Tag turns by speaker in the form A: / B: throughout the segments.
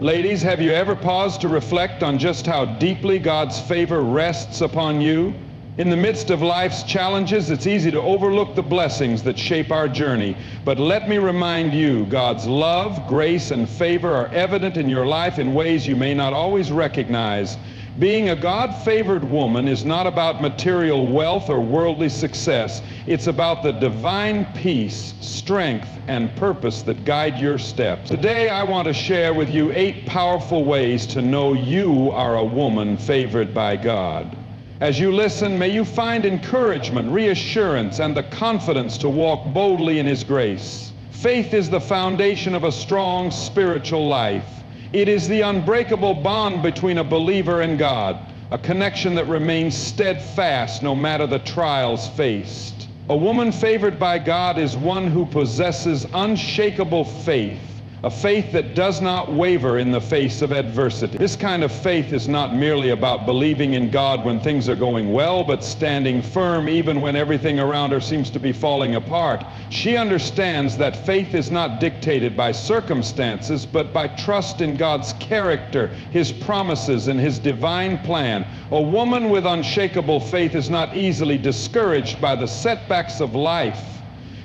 A: Ladies, have you ever paused to reflect on just how deeply God's favor rests upon you? In the midst of life's challenges, it's easy to overlook the blessings that shape our journey. But let me remind you, God's love, grace, and favor are evident in your life in ways you may not always recognize. Being a God-favored woman is not about material wealth or worldly success. It's about the divine peace, strength, and purpose that guide your steps. Today, I want to share with you 8 powerful ways to know you are a woman favored by God. As you listen, may you find encouragement, reassurance, and the confidence to walk boldly in His grace. Faith is the foundation of a strong spiritual life. It is the unbreakable bond between a believer and God, a connection that remains steadfast no matter the trials faced. A woman favored by God is one who possesses unshakable faith, a faith that does not waver in the face of adversity. This kind of faith is not merely about believing in God when things are going well, but standing firm even when everything around her seems to be falling apart. She understands that faith is not dictated by circumstances, but by trust in God's character, His promises, and His divine plan. A woman with unshakable faith is not easily discouraged by the setbacks of life.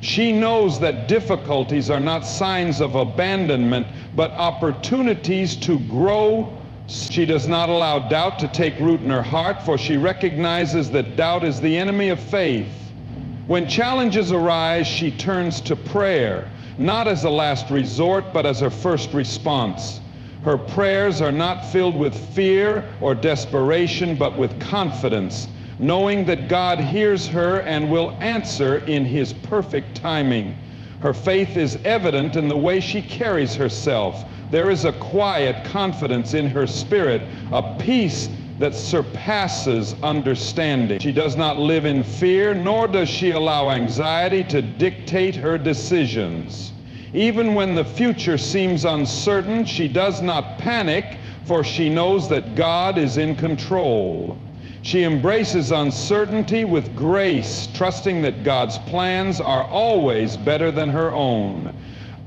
A: She knows that difficulties are not signs of abandonment, but opportunities to grow. She does not allow doubt to take root in her heart, for she recognizes that doubt is the enemy of faith. When challenges arise, she turns to prayer, not as a last resort, but as her first response. Her prayers are not filled with fear or desperation, but with confidence, knowing that God hears her and will answer in His perfect timing. Her faith is evident in the way she carries herself. There is a quiet confidence in her spirit, a peace that surpasses understanding. She does not live in fear, nor does she allow anxiety to dictate her decisions. Even when the future seems uncertain, she does not panic, for she knows that God is in control. She embraces uncertainty with grace, trusting that God's plans are always better than her own.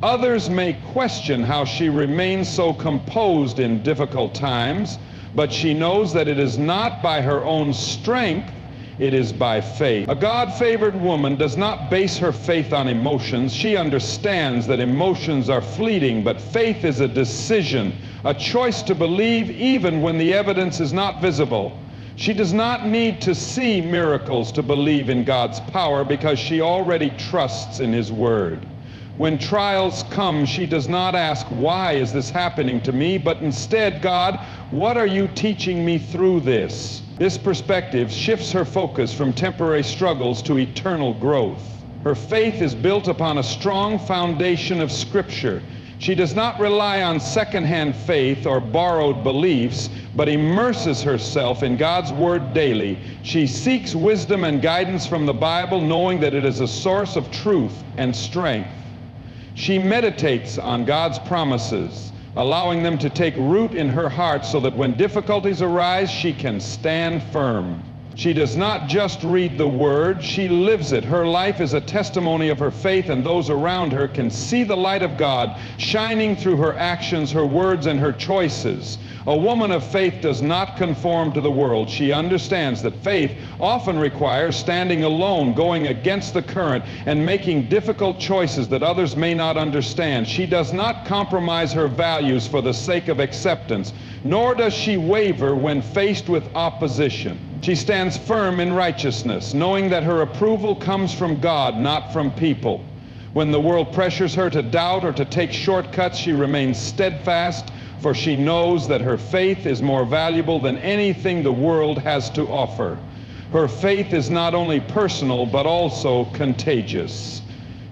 A: Others may question how she remains so composed in difficult times, but she knows that it is not by her own strength, it is by faith. A God-favored woman does not base her faith on emotions. She understands that emotions are fleeting, but faith is a decision, a choice to believe even when the evidence is not visible. She does not need to see miracles to believe in God's power because she already trusts in His Word. When trials come, she does not ask, "Why is this happening to me?" but instead, "God, what are you teaching me through this?" This perspective shifts her focus from temporary struggles to eternal growth. Her faith is built upon a strong foundation of Scripture. She does not rely on second-hand faith or borrowed beliefs, but immerses herself in God's Word daily. She seeks wisdom and guidance from the Bible, knowing that it is a source of truth and strength. She meditates on God's promises, allowing them to take root in her heart so that when difficulties arise, she can stand firm. She does not just read the Word, she lives it. Her life is a testimony of her faith, and those around her can see the light of God shining through her actions, her words, and her choices. A woman of faith does not conform to the world. She understands that faith often requires standing alone, going against the current, and making difficult choices that others may not understand. She does not compromise her values for the sake of acceptance, nor does she waver when faced with opposition. She stands firm in righteousness, knowing that her approval comes from God, not from people. When the world pressures her to doubt or to take shortcuts, she remains steadfast, for she knows that her faith is more valuable than anything the world has to offer. Her faith is not only personal, but also contagious.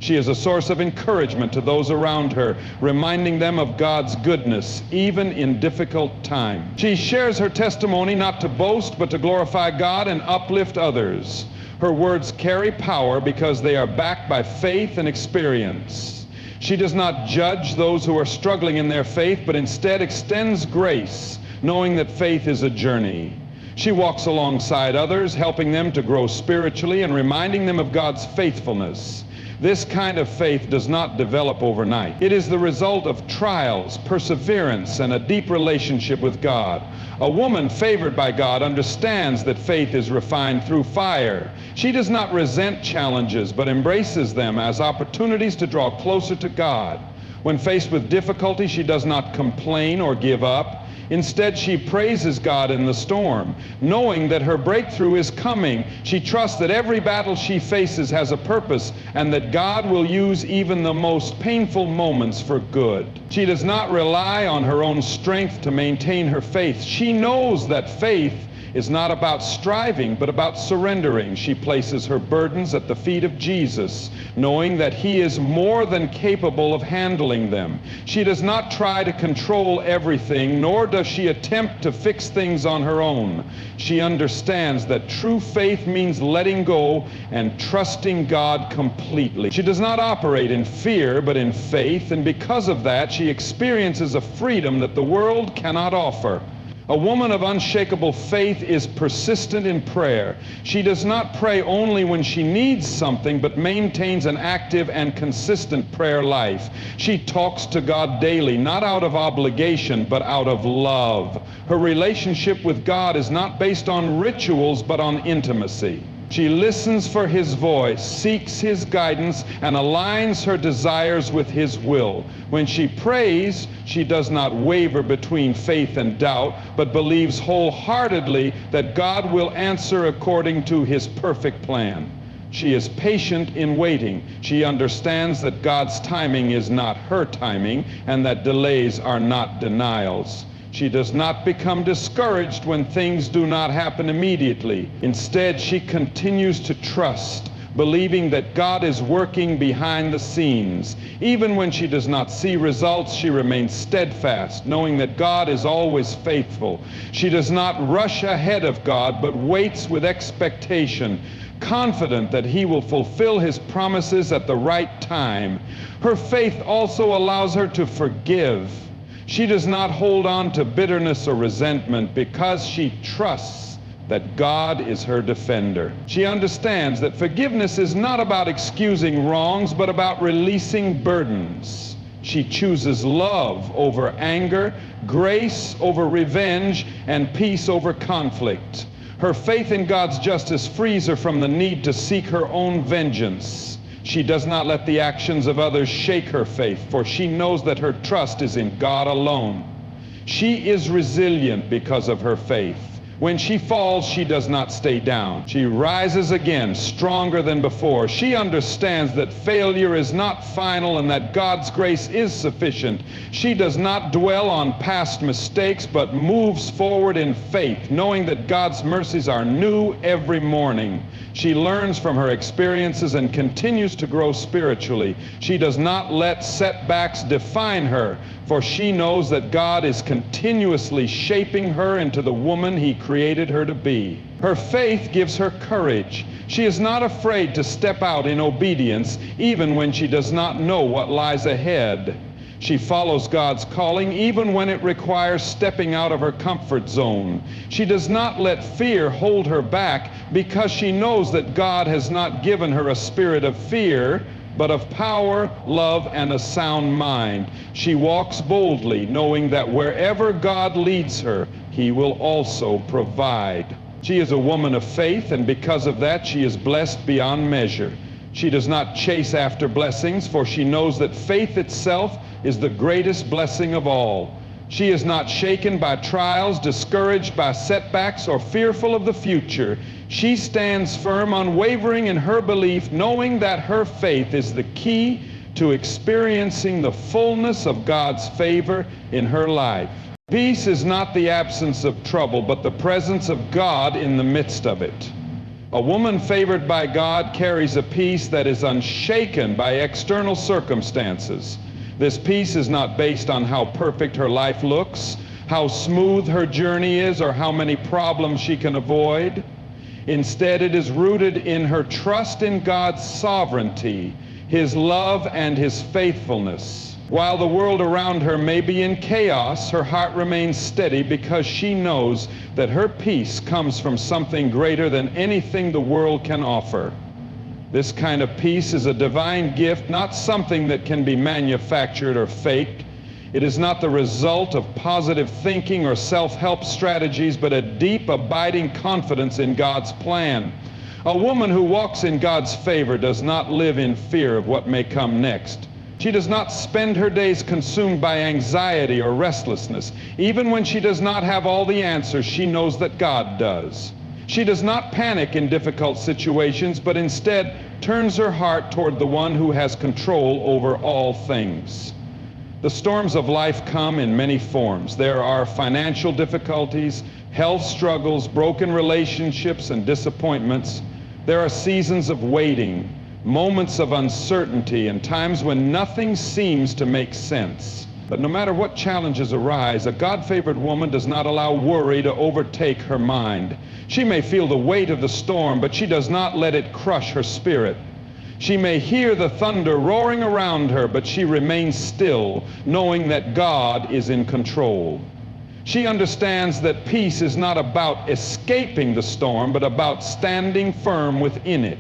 A: She is a source of encouragement to those around her, reminding them of God's goodness, even in difficult times. She shares her testimony not to boast, but to glorify God and uplift others. Her words carry power because they are backed by faith and experience. She does not judge those who are struggling in their faith, but instead extends grace, knowing that faith is a journey. She walks alongside others, helping them to grow spiritually and reminding them of God's faithfulness. This kind of faith does not develop overnight. It is the result of trials, perseverance, and a deep relationship with God. A woman favored by God understands that faith is refined through fire. She does not resent challenges, but embraces them as opportunities to draw closer to God. When faced with difficulty, she does not complain or give up. Instead, she praises God in the storm. Knowing that her breakthrough is coming, she trusts that every battle she faces has a purpose and that God will use even the most painful moments for good. She does not rely on her own strength to maintain her faith. She knows that faith is not about striving, but about surrendering. She places her burdens at the feet of Jesus, knowing that He is more than capable of handling them. She does not try to control everything, nor does she attempt to fix things on her own. She understands that true faith means letting go and trusting God completely. She does not operate in fear, but in faith, and because of that, she experiences a freedom that the world cannot offer. A woman of unshakable faith is persistent in prayer. She does not pray only when she needs something, but maintains an active and consistent prayer life. She talks to God daily, not out of obligation, but out of love. Her relationship with God is not based on rituals, but on intimacy. She listens for His voice, seeks His guidance, and aligns her desires with His will. When she prays, she does not waver between faith and doubt, but believes wholeheartedly that God will answer according to His perfect plan. She is patient in waiting. She understands that God's timing is not her timing, and that delays are not denials. She does not become discouraged when things do not happen immediately. Instead, she continues to trust, believing that God is working behind the scenes. Even when she does not see results, she remains steadfast, knowing that God is always faithful. She does not rush ahead of God, but waits with expectation, confident that He will fulfill His promises at the right time. Her faith also allows her to forgive. She does not hold on to bitterness or resentment because she trusts that God is her defender. She understands that forgiveness is not about excusing wrongs, but about releasing burdens. She chooses love over anger, grace over revenge, and peace over conflict. Her faith in God's justice frees her from the need to seek her own vengeance. She does not let the actions of others shake her faith, for she knows that her trust is in God alone. She is resilient because of her faith. When she falls, she does not stay down. She rises again, stronger than before. She understands that failure is not final and that God's grace is sufficient. She does not dwell on past mistakes, but moves forward in faith, knowing that God's mercies are new every morning. She learns from her experiences and continues to grow spiritually. She does not let setbacks define her, for she knows that God is continuously shaping her into the woman He created her to be. Her faith gives her courage. She is not afraid to step out in obedience, even when she does not know what lies ahead. She follows God's calling even when it requires stepping out of her comfort zone. She does not let fear hold her back because she knows that God has not given her a spirit of fear, but of power, love, and a sound mind. She walks boldly, knowing that wherever God leads her, He will also provide. She is a woman of faith, and because of that, she is blessed beyond measure. She does not chase after blessings, for she knows that faith itself is the greatest blessing of all. She is not shaken by trials, discouraged by setbacks, or fearful of the future. She stands firm, unwavering in her belief, knowing that her faith is the key to experiencing the fullness of God's favor in her life. Peace is not the absence of trouble, but the presence of God in the midst of it. A woman favored by God carries a peace that is unshaken by external circumstances. This peace is not based on how perfect her life looks, how smooth her journey is, or how many problems she can avoid. Instead, it is rooted in her trust in God's sovereignty, His love, and His faithfulness. While the world around her may be in chaos, her heart remains steady because she knows that her peace comes from something greater than anything the world can offer. This kind of peace is a divine gift, not something that can be manufactured or faked. It is not the result of positive thinking or self-help strategies, but a deep, abiding confidence in God's plan. A woman who walks in God's favor does not live in fear of what may come next. She does not spend her days consumed by anxiety or restlessness. Even when she does not have all the answers, she knows that God does. She does not panic in difficult situations, but instead turns her heart toward the one who has control over all things. The storms of life come in many forms. There are financial difficulties, health struggles, broken relationships, and disappointments. There are seasons of waiting, moments of uncertainty, and times when nothing seems to make sense. But no matter what challenges arise, a God-favored woman does not allow worry to overtake her mind. She may feel the weight of the storm, but she does not let it crush her spirit. She may hear the thunder roaring around her, but she remains still, knowing that God is in control. She understands that peace is not about escaping the storm, but about standing firm within it.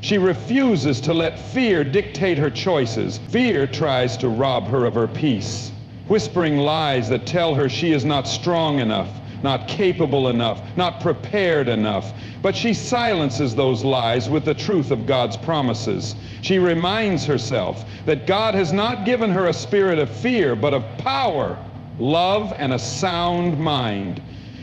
A: She refuses to let fear dictate her choices. Fear tries to rob her of her peace, whispering lies that tell her she is not strong enough, not capable enough, not prepared enough. But she silences those lies with the truth of God's promises. She reminds herself that God has not given her a spirit of fear, but of power, love, and a sound mind.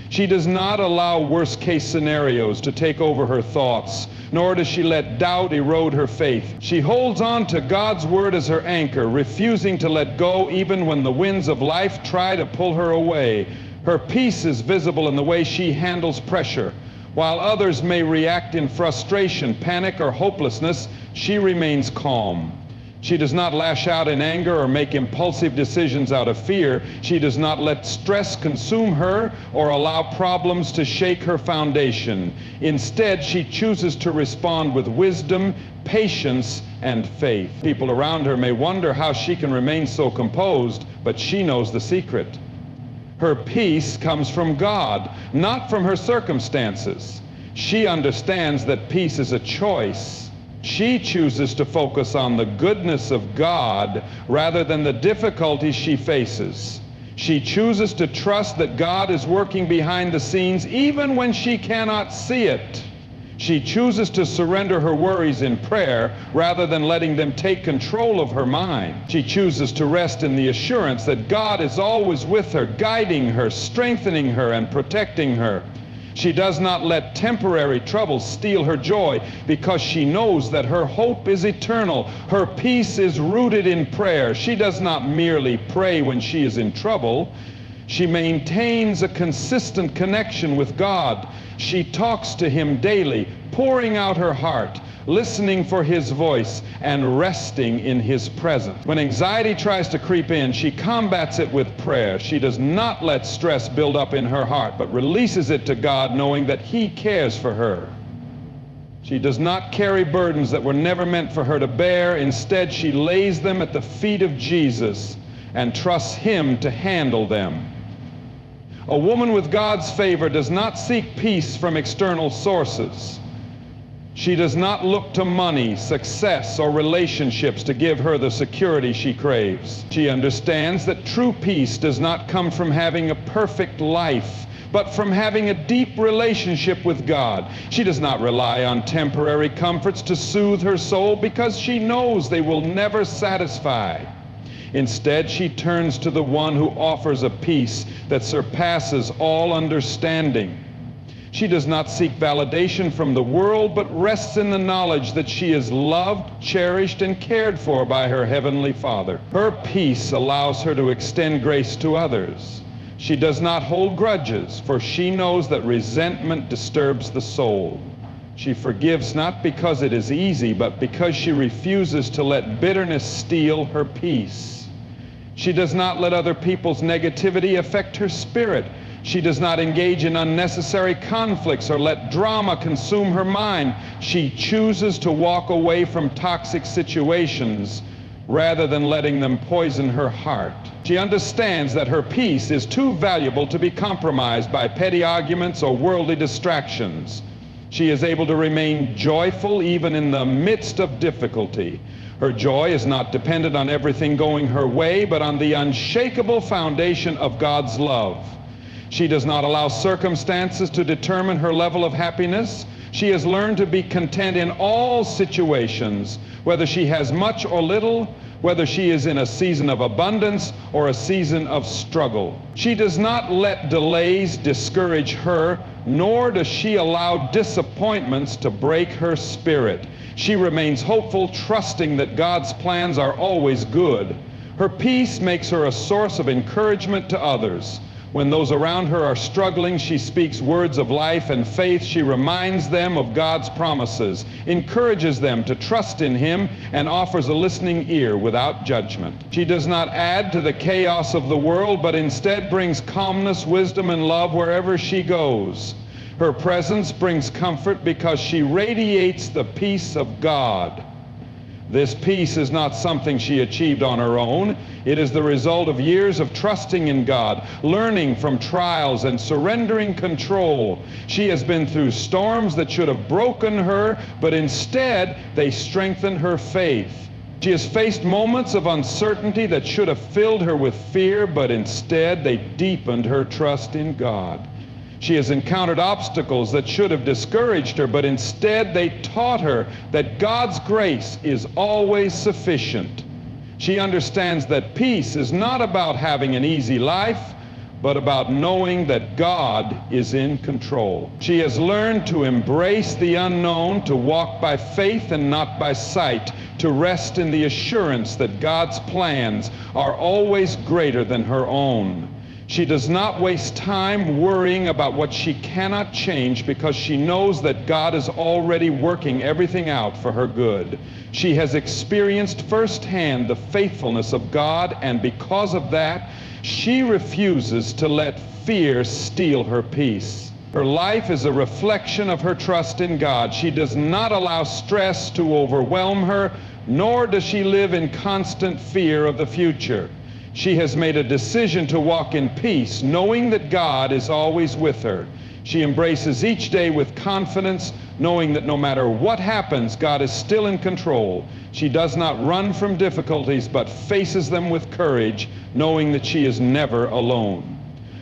A: She does not allow worst-case scenarios to take over her thoughts, nor does she let doubt erode her faith. She holds on to God's word as her anchor, refusing to let go even when the winds of life try to pull her away. Her peace is visible in the way she handles pressure. While others may react in frustration, panic, or hopelessness, she remains calm. She does not lash out in anger or make impulsive decisions out of fear. She does not let stress consume her or allow problems to shake her foundation. Instead, she chooses to respond with wisdom, patience, and faith. People around her may wonder how she can remain so composed, but she knows the secret. Her peace comes from God, not from her circumstances. She understands that peace is a choice. She chooses to focus on the goodness of God rather than the difficulties she faces. She chooses to trust that God is working behind the scenes even when she cannot see it. She chooses to surrender her worries in prayer rather than letting them take control of her mind. She chooses to rest in the assurance that God is always with her, guiding her, strengthening her, and protecting her. She does not let temporary troubles steal her joy because she knows that her hope is eternal. Her peace is rooted in prayer. She does not merely pray when she is in trouble. She maintains a consistent connection with God. She talks to Him daily, pouring out her heart, listening for His voice, and resting in His presence. When anxiety tries to creep in, she combats it with prayer. She does not let stress build up in her heart, but releases it to God, knowing that He cares for her. She does not carry burdens that were never meant for her to bear. Instead, she lays them at the feet of Jesus and trusts Him to handle them. A woman with God's favor does not seek peace from external sources. She does not look to money, success, or relationships to give her the security she craves. She understands that true peace does not come from having a perfect life, but from having a deep relationship with God. She does not rely on temporary comforts to soothe her soul because she knows they will never satisfy. Instead, she turns to the one who offers a peace that surpasses all understanding. She does not seek validation from the world, but rests in the knowledge that she is loved, cherished, and cared for by her Heavenly Father. Her peace allows her to extend grace to others. She does not hold grudges, for she knows that resentment disturbs the soul. She forgives not because it is easy, but because she refuses to let bitterness steal her peace. She does not let other people's negativity affect her spirit. She does not engage in unnecessary conflicts or let drama consume her mind. She chooses to walk away from toxic situations rather than letting them poison her heart. She understands that her peace is too valuable to be compromised by petty arguments or worldly distractions. She is able to remain joyful even in the midst of difficulty. Her joy is not dependent on everything going her way, but on the unshakable foundation of God's love. She does not allow circumstances to determine her level of happiness. She has learned to be content in all situations, whether she has much or little, whether she is in a season of abundance or a season of struggle. She does not let delays discourage her, nor does she allow disappointments to break her spirit. She remains hopeful, trusting that God's plans are always good. Her peace makes her a source of encouragement to others. When those around her are struggling, she speaks words of life and faith. She reminds them of God's promises, encourages them to trust in Him, and offers a listening ear without judgment. She does not add to the chaos of the world, but instead brings calmness, wisdom, and love wherever she goes. Her presence brings comfort because she radiates the peace of God. This peace is not something she achieved on her own. It is the result of years of trusting in God, learning from trials, and surrendering control. She has been through storms that should have broken her, but instead they strengthened her faith. She has faced moments of uncertainty that should have filled her with fear, but instead they deepened her trust in God. She has encountered obstacles that should have discouraged her, but instead they taught her that God's grace is always sufficient. She understands that peace is not about having an easy life, but about knowing that God is in control. She has learned to embrace the unknown, to walk by faith and not by sight, to rest in the assurance that God's plans are always greater than her own. She does not waste time worrying about what she cannot change because she knows that God is already working everything out for her good. She has experienced firsthand the faithfulness of God, and because of that, she refuses to let fear steal her peace. Her life is a reflection of her trust in God. She does not allow stress to overwhelm her, nor does she live in constant fear of the future. She has made a decision to walk in peace, knowing that God is always with her. She embraces each day with confidence, knowing that no matter what happens, God is still in control. She does not run from difficulties, but faces them with courage, knowing that she is never alone.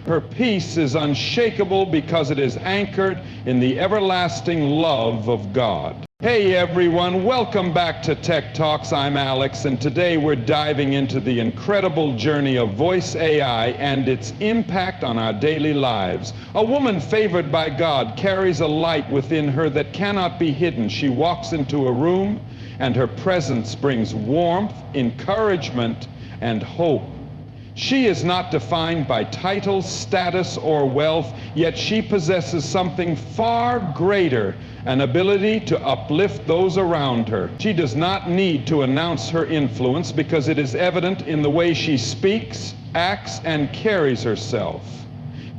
A: Her peace is unshakable because it is anchored in the everlasting love of God. Hey everyone, welcome back to Tech Talks. I'm Alex, and today we're diving into the incredible journey of voice AI and its impact on our daily lives. A woman favored by God carries a light within her that cannot be hidden. She walks into a room, and her presence brings warmth, encouragement, and hope. She is not defined by title, status, or wealth, yet she possesses something far greater, an ability to uplift those around her. She does not need to announce her influence because it is evident in the way she speaks, acts, and carries herself.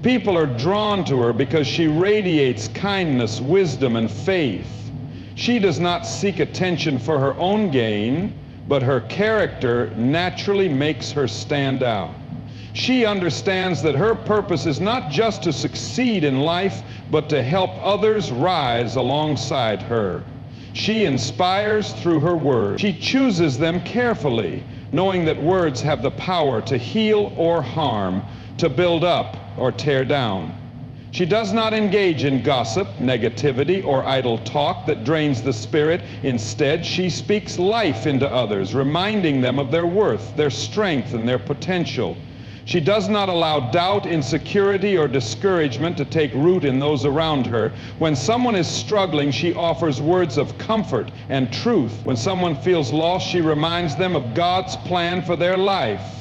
A: People are drawn to her because she radiates kindness, wisdom, and faith. She does not seek attention for her own gain, but her character naturally makes her stand out. She understands that her purpose is not just to succeed in life, but to help others rise alongside her. She inspires through her words. She chooses them carefully, knowing that words have the power to heal or harm, to build up or tear down. She does not engage in gossip, negativity, or idle talk that drains the spirit. Instead, she speaks life into others, reminding them of their worth, their strength, and their potential. She does not allow doubt, insecurity, or discouragement to take root in those around her. When someone is struggling, she offers words of comfort and truth. When someone feels lost, she reminds them of God's plan for their life.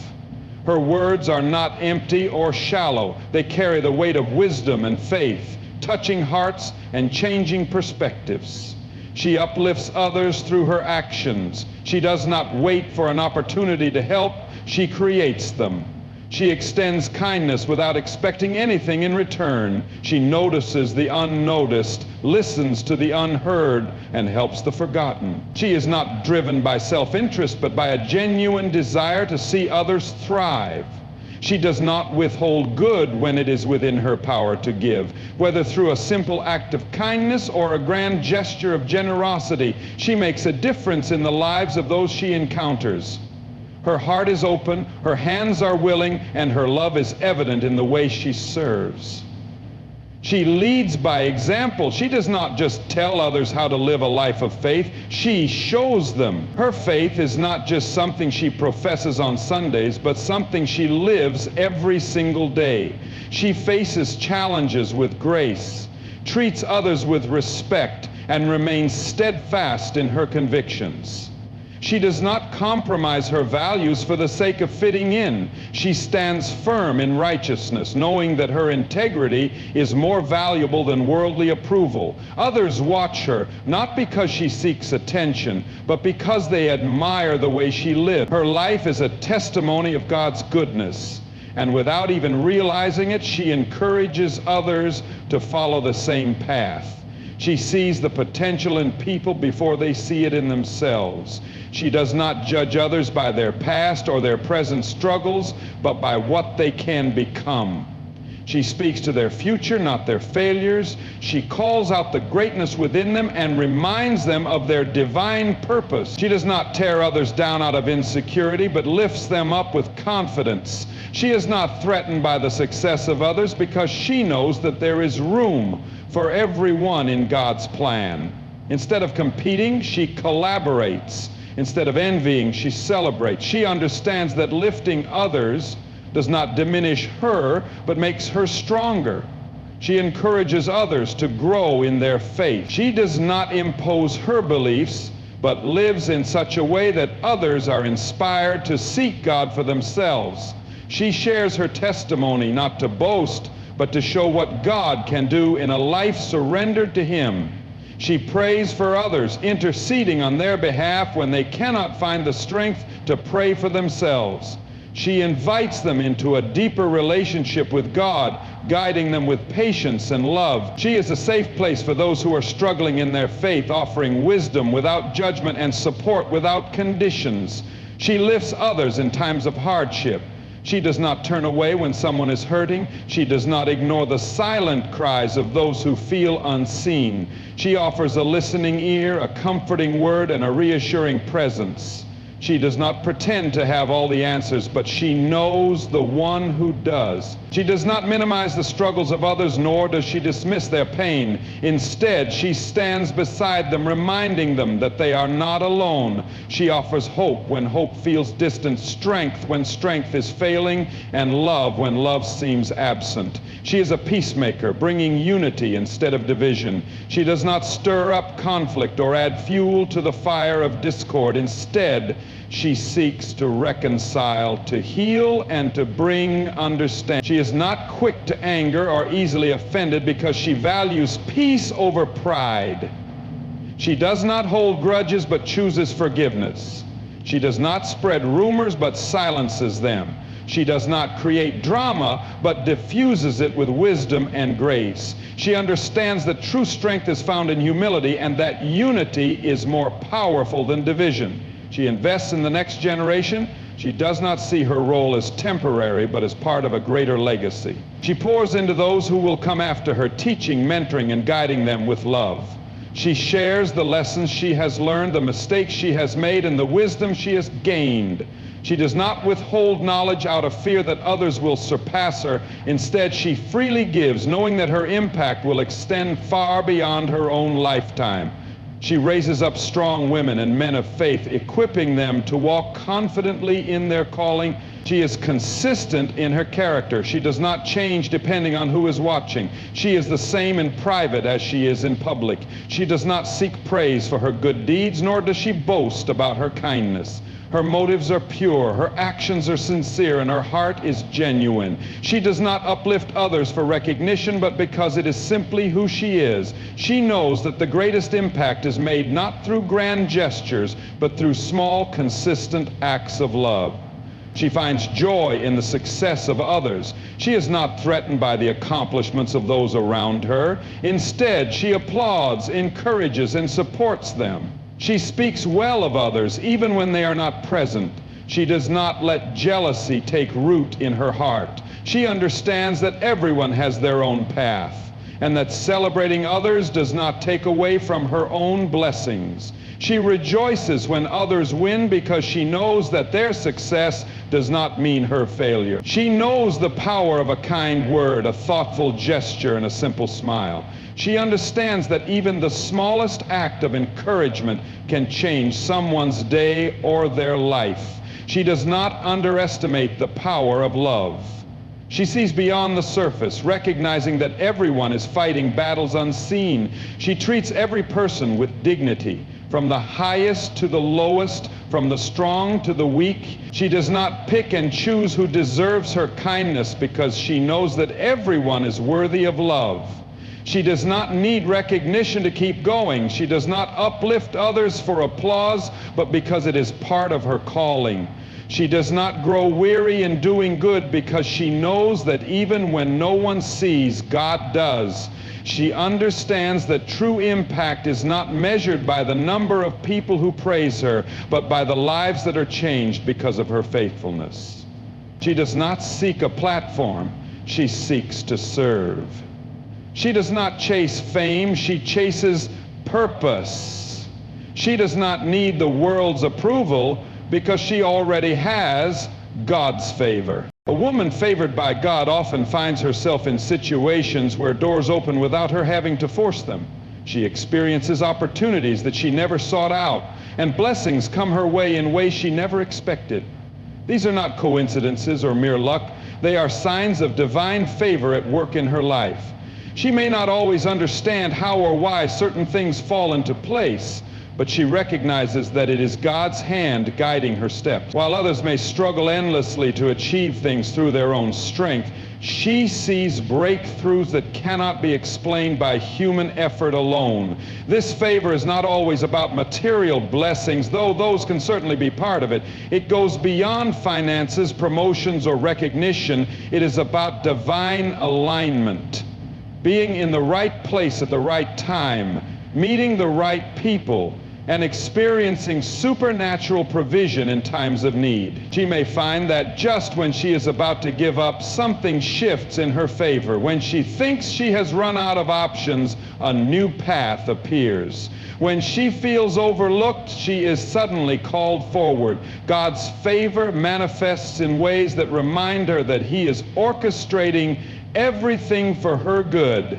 A: Her words are not empty or shallow. They carry the weight of wisdom and faith, touching hearts and changing perspectives. She uplifts others through her actions. She does not wait for an opportunity to help. She creates them. She extends kindness without expecting anything in return. She notices the unnoticed, listens to the unheard, and helps the forgotten. She is not driven by self-interest, but by a genuine desire to see others thrive. She does not withhold good when it is within her power to give. Whether through a simple act of kindness or a grand gesture of generosity, she makes a difference in the lives of those she encounters. Her heart is open, her hands are willing, and her love is evident in the way she serves. She leads by example. She does not just tell others how to live a life of faith. She shows them. Her faith is not just something she professes on Sundays, but something she lives every single day. She faces challenges with grace, treats others with respect, and remains steadfast in her convictions. She does not compromise her values for the sake of fitting in. She stands firm in righteousness, knowing that her integrity is more valuable than worldly approval. Others watch her, not because she seeks attention, but because they admire the way she lives. Her life is a testimony of God's goodness, and without even realizing it, she encourages others to follow the same path. She sees the potential in people before they see it in themselves. She does not judge others by their past or their present struggles, but by what they can become. She speaks to their future, not their failures. She calls out the greatness within them and reminds them of their divine purpose. She does not tear others down out of insecurity, but lifts them up with confidence. She is not threatened by the success of others because she knows that there is room for everyone in God's plan. Instead of competing, she collaborates. Instead of envying, she celebrates. She understands that lifting others does not diminish her, but makes her stronger. She encourages others to grow in their faith. She does not impose her beliefs, but lives in such a way that others are inspired to seek God for themselves. She shares her testimony not to boast, but to show what God can do in a life surrendered to Him. She prays for others, interceding on their behalf when they cannot find the strength to pray for themselves. She invites them into a deeper relationship with God, guiding them with patience and love. She is a safe place for those who are struggling in their faith, offering wisdom without judgment and support without conditions. She lifts others in times of hardship. She does not turn away when someone is hurting. She does not ignore the silent cries of those who feel unseen. She offers a listening ear, a comforting word, and a reassuring presence. She does not pretend to have all the answers, but she knows the one who does. She does not minimize the struggles of others, nor does she dismiss their pain. Instead, she stands beside them, reminding them that they are not alone. She offers hope when hope feels distant, strength when strength is failing, and love when love seems absent. She is a peacemaker, bringing unity instead of division. She does not stir up conflict or add fuel to the fire of discord. Instead, she seeks to reconcile, to heal, and to bring understanding. She is not quick to anger or easily offended because she values peace over pride. She does not hold grudges but chooses forgiveness. She does not spread rumors but silences them. She does not create drama but diffuses it with wisdom and grace. She understands that true strength is found in humility and that unity is more powerful than division. She invests in the next generation. She does not see her role as temporary, but as part of a greater legacy. She pours into those who will come after her, teaching, mentoring, and guiding them with love. She shares the lessons she has learned, the mistakes she has made, and the wisdom she has gained. She does not withhold knowledge out of fear that others will surpass her. Instead, she freely gives, knowing that her impact will extend far beyond her own lifetime. She raises up strong women and men of faith, equipping them to walk confidently in their calling. She is consistent in her character. She does not change depending on who is watching. She is the same in private as she is in public. She does not seek praise for her good deeds, nor does she boast about her kindness. Her motives are pure, her actions are sincere, and her heart is genuine. She does not uplift others for recognition, but because it is simply who she is. She knows that the greatest impact is made not through grand gestures, but through small, consistent acts of love. She finds joy in the success of others. She is not threatened by the accomplishments of those around her. Instead, she applauds, encourages, and supports them. She speaks well of others even when they are not present. She does not let jealousy take root in her heart. She understands that everyone has their own path, and that celebrating others does not take away from her own blessings. She rejoices when others win because she knows that their success does not mean her failure. She knows the power of a kind word, a thoughtful gesture, and a simple smile. She understands that even the smallest act of encouragement can change someone's day or their life. She does not underestimate the power of love. She sees beyond the surface, recognizing that everyone is fighting battles unseen. She treats every person with dignity, from the highest to the lowest, from the strong to the weak. She does not pick and choose who deserves her kindness because she knows that everyone is worthy of love. She does not need recognition to keep going. She does not uplift others for applause, but because it is part of her calling. She does not grow weary in doing good because she knows that even when no one sees, God does. She understands that true impact is not measured by the number of people who praise her, but by the lives that are changed because of her faithfulness. She does not seek a platform. She seeks to serve. She does not chase fame. She chases purpose. She does not need the world's approval because she already has God's favor. A woman favored by God often finds herself in situations where doors open without her having to force them. She experiences opportunities that she never sought out, and blessings come her way in ways she never expected. These are not coincidences or mere luck. They are signs of divine favor at work in her life. She may not always understand how or why certain things fall into place, but she recognizes that it is God's hand guiding her steps. While others may struggle endlessly to achieve things through their own strength, she sees breakthroughs that cannot be explained by human effort alone. This favor is not always about material blessings, though those can certainly be part of it. It goes beyond finances, promotions, or recognition. It is about divine alignment, being in the right place at the right time, meeting the right people, and experiencing supernatural provision in times of need. She may find that just when she is about to give up, something shifts in her favor. When she thinks she has run out of options, a new path appears. When she feels overlooked, she is suddenly called forward. God's favor manifests in ways that remind her that He is orchestrating everything for her good.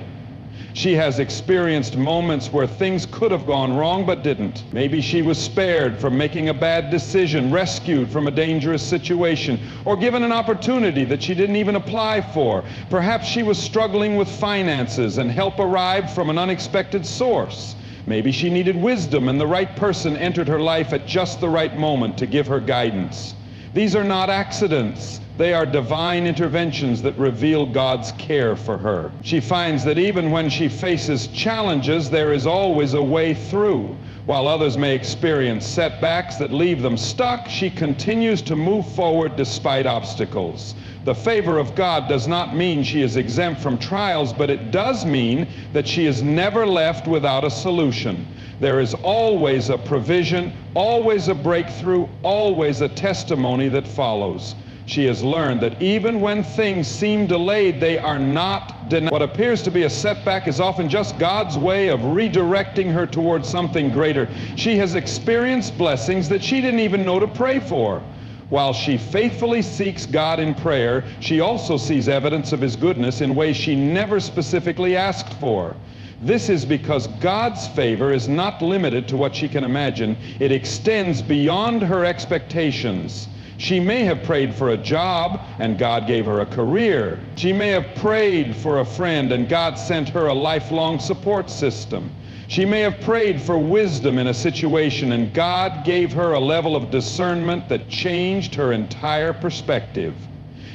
A: She has experienced moments where things could have gone wrong but didn't. Maybe she was spared from making a bad decision, rescued from a dangerous situation, or given an opportunity that she didn't even apply for. Perhaps she was struggling with finances and help arrived from an unexpected source. Maybe she needed wisdom and the right person entered her life at just the right moment to give her guidance. These are not accidents. They are divine interventions that reveal God's care for her. She finds that even when she faces challenges, there is always a way through. While others may experience setbacks that leave them stuck, she continues to move forward despite obstacles. The favor of God does not mean she is exempt from trials, but it does mean that she is never left without a solution. There is always a provision, always a breakthrough, always a testimony that follows. She has learned that even when things seem delayed, they are not denied. What appears to be a setback is often just God's way of redirecting her towards something greater. She has experienced blessings that she didn't even know to pray for. While she faithfully seeks God in prayer, she also sees evidence of His goodness in ways she never specifically asked for. This is because God's favor is not limited to what she can imagine. It extends beyond her expectations. She may have prayed for a job and God gave her a career. She may have prayed for a friend and God sent her a lifelong support system. She may have prayed for wisdom in a situation and God gave her a level of discernment that changed her entire perspective.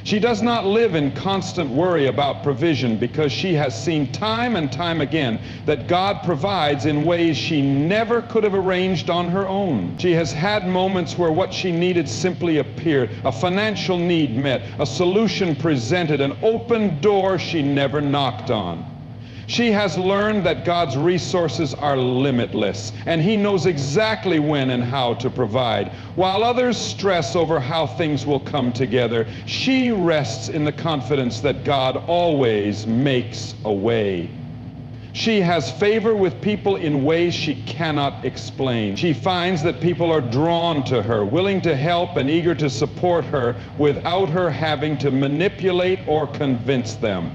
A: She does not live in constant worry about provision because she has seen time and time again that God provides in ways she never could have arranged on her own. She has had moments where what she needed simply appeared, a financial need met, a solution presented, an open door she never knocked on. She has learned that God's resources are limitless, and He knows exactly when and how to provide. While others stress over how things will come together, she rests in the confidence that God always makes a way. She has favor with people in ways she cannot explain. She finds that people are drawn to her, willing to help and eager to support her without her having to manipulate or convince them.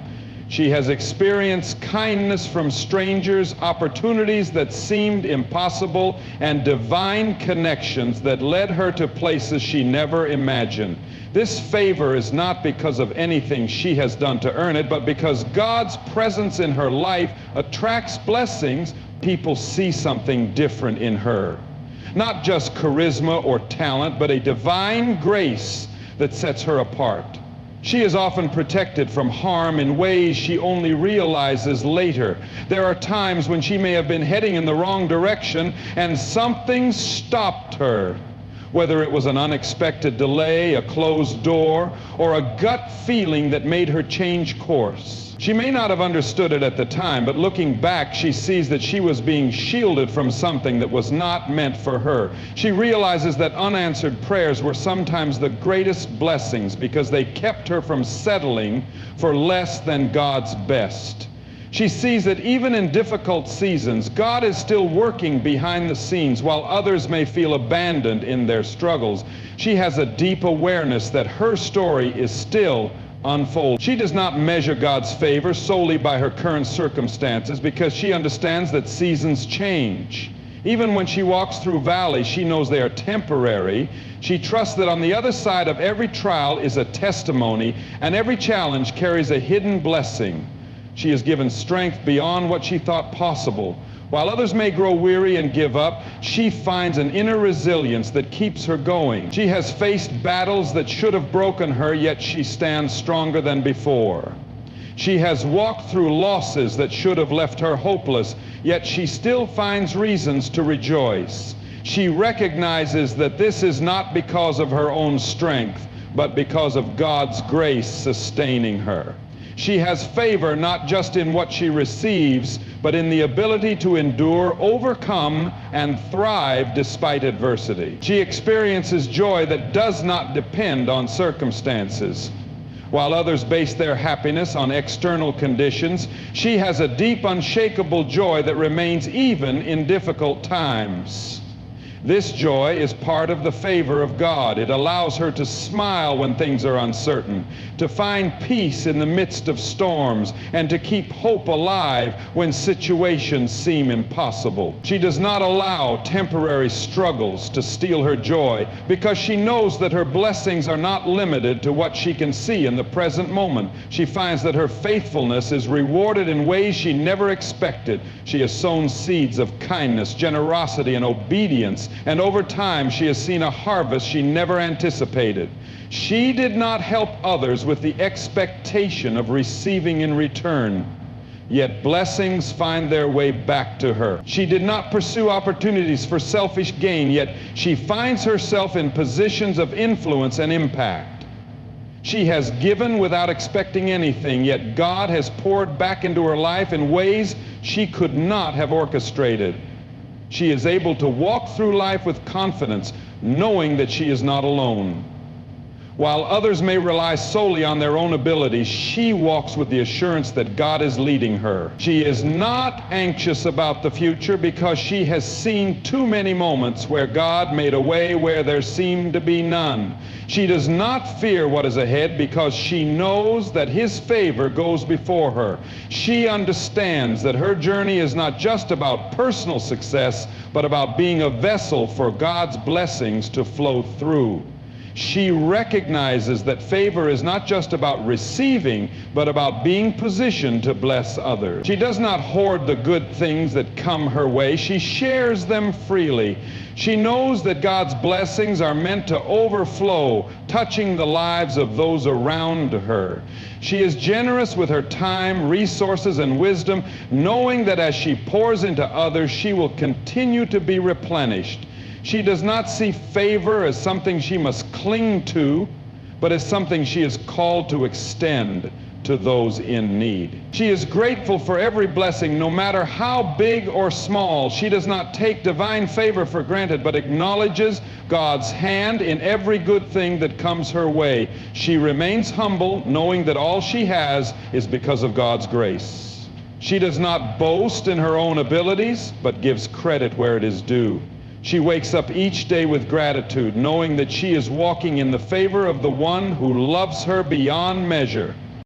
A: She has experienced kindness from strangers, opportunities that seemed impossible, and divine connections that led her to places she never imagined. This favor is not because of anything she has done to earn it, but because God's presence in her life attracts blessings. People see something different in her. Not just charisma or talent, but a divine grace that sets her apart. She is often protected from harm in ways she only realizes later. There are times when she may have been heading in the wrong direction and something stopped her. Whether it was an unexpected delay, a closed door, or a gut feeling that made her change course. She may not have understood it at the time, but looking back, she sees that she was being shielded from something that was not meant for her. She realizes that unanswered prayers were sometimes the greatest blessings because they kept her from settling for less than God's best. She sees that even in difficult seasons, God is still working behind the scenes while others may feel abandoned in their struggles. She has a deep awareness that her story is still unfolding. She does not measure God's favor solely by her current circumstances because she understands that seasons change. Even when she walks through valleys, she knows they are temporary. She trusts that on the other side of every trial is a testimony, and every challenge carries a hidden blessing. She is given strength beyond what she thought possible. While others may grow weary and give up, she finds an inner resilience that keeps her going. She has faced battles that should have broken her, yet she stands stronger than before. She has walked through losses that should have left her hopeless, yet she still finds reasons to rejoice. She recognizes that this is not because of her own strength, but because of God's grace sustaining her. She has favor not just in what she receives, but in the ability to endure, overcome, and thrive despite adversity. She experiences joy that does not depend on circumstances. While others base their happiness on external conditions, she has a deep, unshakable joy that remains even in difficult times. This joy is part of the favor of God. It allows her to smile when things are uncertain, to find peace in the midst of storms, and to keep hope alive when situations seem impossible. She does not allow temporary struggles to steal her joy because she knows that her blessings are not limited to what she can see in the present moment. She finds that her faithfulness is rewarded in ways she never expected. She has sown seeds of kindness, generosity, and obedience, and over time she has seen a harvest she never anticipated. She did not help others with the expectation of receiving in return, yet blessings find their way back to her. She did not pursue opportunities for selfish gain, yet she finds herself in positions of influence and impact. She has given without expecting anything, yet God has poured back into her life in ways she could not have orchestrated. She is able to walk through life with confidence, knowing that she is not alone. While others may rely solely on their own abilities, she walks with the assurance that God is leading her. She is not anxious about the future because she has seen too many moments where God made a way where there seemed to be none. She does not fear what is ahead because she knows that His favor goes before her. She understands that her journey is not just about personal success, but about being a vessel for God's blessings to flow through. She recognizes that favor is not just about receiving, but about being positioned to bless others. She does not hoard the good things that come her way. She shares them freely. She knows that God's blessings are meant to overflow, touching the lives of those around her. She is generous with her time, resources, and wisdom, knowing that as she pours into others, she will continue to be replenished. She does not see favor as something she must cling to, but as something she is called to extend, to to those in need. She is grateful for every blessing, no matter how big or small. She does not take divine favor for granted, but acknowledges God's hand in every good thing that comes her way. She remains humble, knowing that all she has is because of God's grace. She does not boast in her own abilities, but gives credit where it is due. She wakes up each day with gratitude, knowing that she is walking in the favor of the one who loves her beyond measure.